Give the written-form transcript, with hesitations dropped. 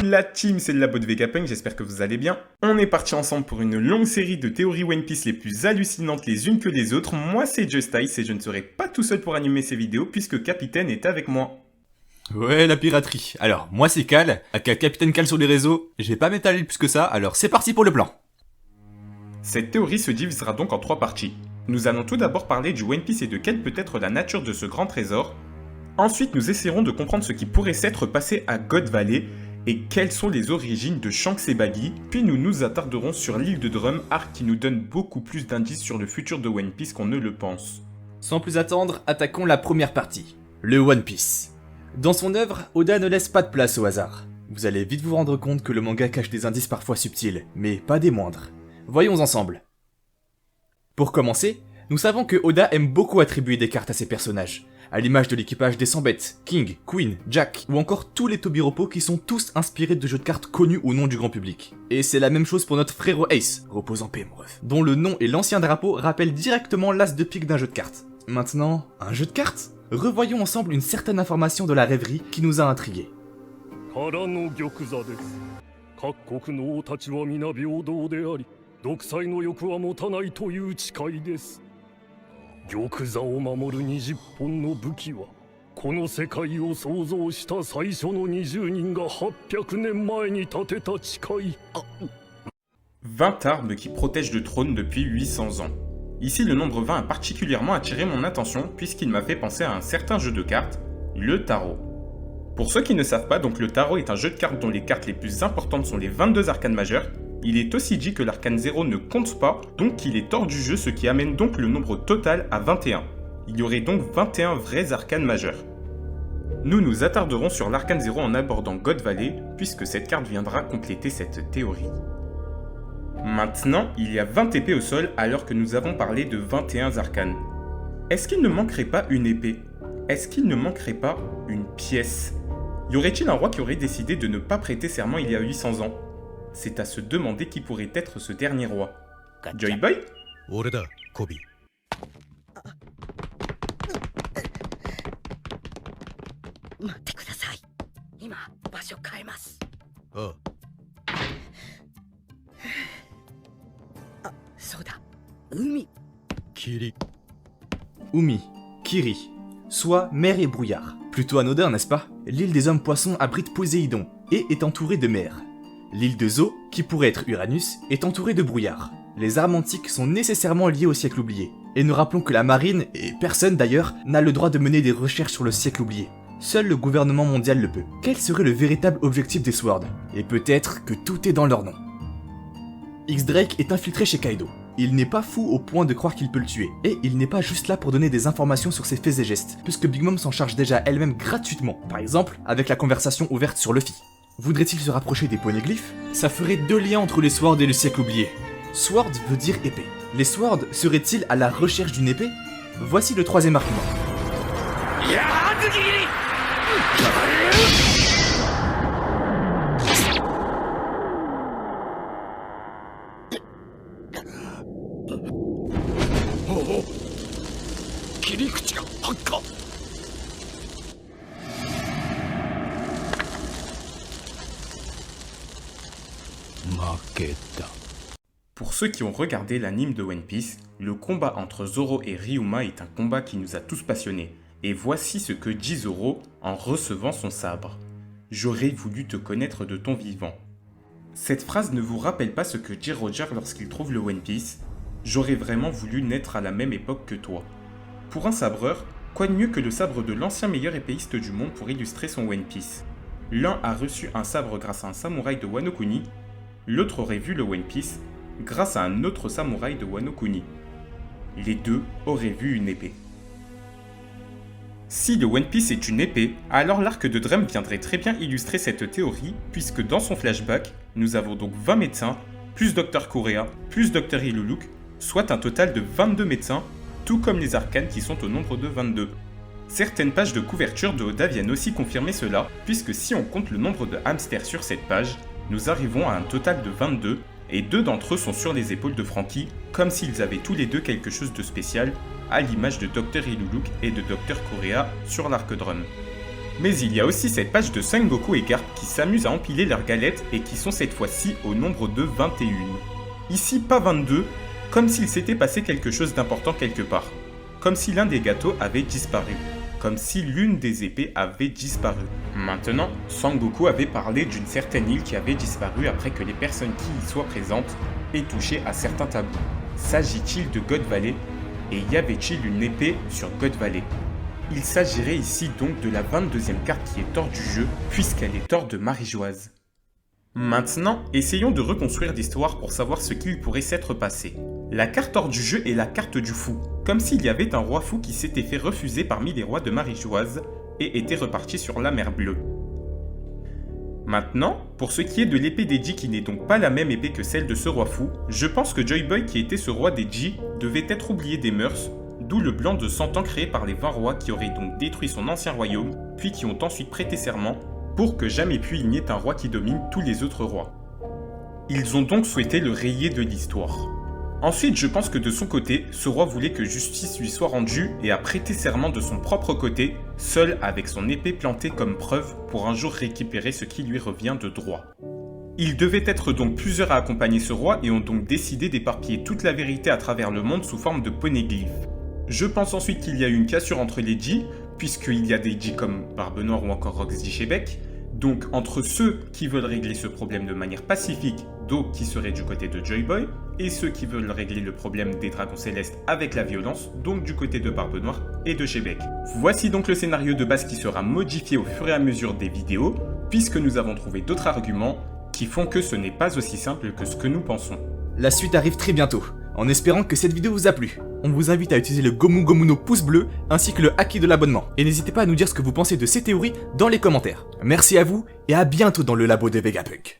La team, c'est le labo de Vegapunk, j'espère que vous allez bien. On est parti ensemble pour une longue série de théories One Piece les plus hallucinantes les unes que les autres. Moi c'est Justice et je ne serai pas tout seul pour animer ces vidéos puisque Capitaine est avec moi. Ouais, la piraterie. Alors, moi c'est Cal, aka Capitaine Cal sur les réseaux. Je vais pas m'étaler plus que ça, alors c'est parti pour le plan. Cette théorie se divisera donc en 3 parties. Nous allons tout d'abord parler du One Piece et de quelle peut être la nature de ce grand trésor. Ensuite, nous essaierons de comprendre ce qui pourrait s'être passé à God Valley et quelles sont les origines de Shanks et Baggy, puis nous nous attarderons sur l'île de Drum, arc qui nous donne beaucoup plus d'indices sur le futur de One Piece qu'on ne le pense. Sans plus attendre, attaquons la première partie, le One Piece. Dans son œuvre, Oda ne laisse pas de place au hasard. Vous allez vite vous rendre compte que le manga cache des indices parfois subtils, mais pas des moindres. Voyons ensemble. Pour commencer, nous savons que Oda aime beaucoup attribuer des cartes à ses personnages, à l'image de l'équipage des 100 bêtes, King, Queen, Jack, ou encore tous les Tobiropo qui sont tous inspirés de jeux de cartes connus ou non du grand public. Et c'est la même chose pour notre frérot Ace, repose en paix mon ref, dont le nom et l'ancien drapeau rappellent directement l'as de pique d'un jeu de cartes. Maintenant, un jeu de cartes ? Revoyons ensemble une certaine information de la rêverie qui nous a intrigués. Vingt armes qui protègent le trône depuis 800 ans. Ici, le nombre 20 a particulièrement attiré mon attention puisqu'il m'a fait penser à un certain jeu de cartes, le tarot. Pour ceux qui ne savent pas, donc le tarot est un jeu de cartes dont les cartes les plus importantes sont les 22 arcanes majeures. Il est aussi dit que l'arcane 0 ne compte pas, donc il est hors du jeu, ce qui amène donc le nombre total à 21. Il y aurait donc 21 vrais arcanes majeures. Nous nous attarderons sur l'arcane 0 en abordant God Valley, puisque cette carte viendra compléter cette théorie. Maintenant, il y a 20 épées au sol alors que nous avons parlé de 21 arcanes. Est-ce qu'il ne manquerait pas une épée ? Est-ce qu'il ne manquerait pas une pièce ? Y aurait-il un roi qui aurait décidé de ne pas prêter serment il y a 800 ans ? C'est à se demander qui pourrait être ce dernier roi. Joy Boy ? Umi, Kiri, soit mer et brouillard. Plutôt anodin, n'est-ce pas ? L'île des hommes poissons abrite Poséidon et est entourée de mer. L'île de Zo, qui pourrait être Uranus, est entourée de brouillard. Les armes antiques sont nécessairement liées au siècle oublié. Et nous rappelons que la marine, et personne d'ailleurs, n'a le droit de mener des recherches sur le siècle oublié. Seul le gouvernement mondial le peut. Quel serait le véritable objectif des Sword ? Et peut-être que tout est dans leur nom. X-Drake est infiltré chez Kaido. Il n'est pas fou au point de croire qu'il peut le tuer, et il n'est pas juste là pour donner des informations sur ses faits et gestes, puisque Big Mom s'en charge déjà elle-même gratuitement, par exemple avec la conversation ouverte sur Luffy. Voudrait-il se rapprocher des poneglyphes ? Ça ferait 2 liens entre les Sword et le siècle oublié. Sword veut dire épée. Les Sword seraient-ils à la recherche d'une épée ? Voici le 3e argument. Pour ceux qui ont regardé l'anime de One Piece, le combat entre Zoro et Ryuma est un combat qui nous a tous passionnés. Et voici ce que dit Zoro en recevant son sabre. « J'aurais voulu te connaître de ton vivant. » Cette phrase ne vous rappelle pas ce que dit Roger lorsqu'il trouve le One Piece ? « J'aurais vraiment voulu naître à la même époque que toi. » Pour un sabreur, quoi de mieux que le sabre de l'ancien meilleur épéiste du monde pour illustrer son One Piece ? L'un a reçu un sabre grâce à un samouraï de Wano Kuni, l'autre aurait vu le One Piece grâce à un autre samouraï de Wano Kuni. Les deux auraient vu une épée. Si le One Piece est une épée, alors l'arc de Drum viendrait très bien illustrer cette théorie, puisque dans son flashback, nous avons donc 20 médecins, plus Dr Korea, plus Dr Iluluk, soit un total de 22 médecins, tout comme les arcanes qui sont au nombre de 22. Certaines pages de couverture de Oda viennent aussi confirmer cela, puisque si on compte le nombre de hamsters sur cette page, nous arrivons à un total de 22, et 2 d'entre eux sont sur les épaules de Franky, comme s'ils avaient tous les deux quelque chose de spécial, à l'image de Dr. Iluluk et de Dr. Korea sur l'Arc Drum. Mais il y a aussi cette page de Sengoku et Garp qui s'amusent à empiler leurs galettes et qui sont cette fois-ci au nombre de 21. Ici pas 22, comme s'il s'était passé quelque chose d'important quelque part. Comme si l'un des gâteaux avait disparu. Comme si l'une des épées avait disparu. Maintenant, Sengoku avait parlé d'une certaine île qui avait disparu après que les personnes qui y soient présentes aient touché à certains tabous. S'agit-il de God Valley? Et y avait-il une épée sur God Valley? Il s'agirait ici donc de la 22e carte qui est hors du jeu, puisqu'elle est hors de Marie-Joise. Maintenant, essayons de reconstruire l'histoire pour savoir ce qu'il pourrait s'être passé. La carte hors du jeu est la carte du fou, comme s'il y avait un roi fou qui s'était fait refuser parmi les rois de Marie-Joise et était reparti sur la mer Bleue. Maintenant, pour ce qui est de l'épée d'Eiji qui n'est donc pas la même épée que celle de ce roi fou, je pense que Joy Boy qui était ce roi d'Eiji devait être oublié des mœurs, d'où le plan de 100 ans créé par les 20 rois qui auraient donc détruit son ancien royaume, puis qui ont ensuite prêté serment pour que jamais plus il n'y ait un roi qui domine tous les autres rois. Ils ont donc souhaité le rayer de l'histoire. Ensuite, je pense que de son côté, ce roi voulait que justice lui soit rendue et a prêté serment de son propre côté, seul avec son épée plantée comme preuve pour un jour récupérer ce qui lui revient de droit. Il devait être donc plusieurs à accompagner ce roi et ont donc décidé d'éparpiller toute la vérité à travers le monde sous forme de poneglyphes. Je pense ensuite qu'il y a eu une cassure entre les Ji, puisqu'il y a des Ji comme Barbe Noire ou encore Roxy Shebeck. Donc entre ceux qui veulent régler ce problème de manière pacifique, Do qui serait du côté de Joy Boy, et ceux qui veulent régler le problème des dragons célestes avec la violence, donc du côté de Barbe Noire et de Shebeck. Voici donc le scénario de base qui sera modifié au fur et à mesure des vidéos, puisque nous avons trouvé d'autres arguments qui font que ce n'est pas aussi simple que ce que nous pensons. La suite arrive très bientôt, en espérant que cette vidéo vous a plu. On vous invite à utiliser le Gomu Gomu no pouce bleu ainsi que le haki de l'abonnement. Et n'hésitez pas à nous dire ce que vous pensez de ces théories dans les commentaires. Merci à vous et à bientôt dans le labo de Vegapunk.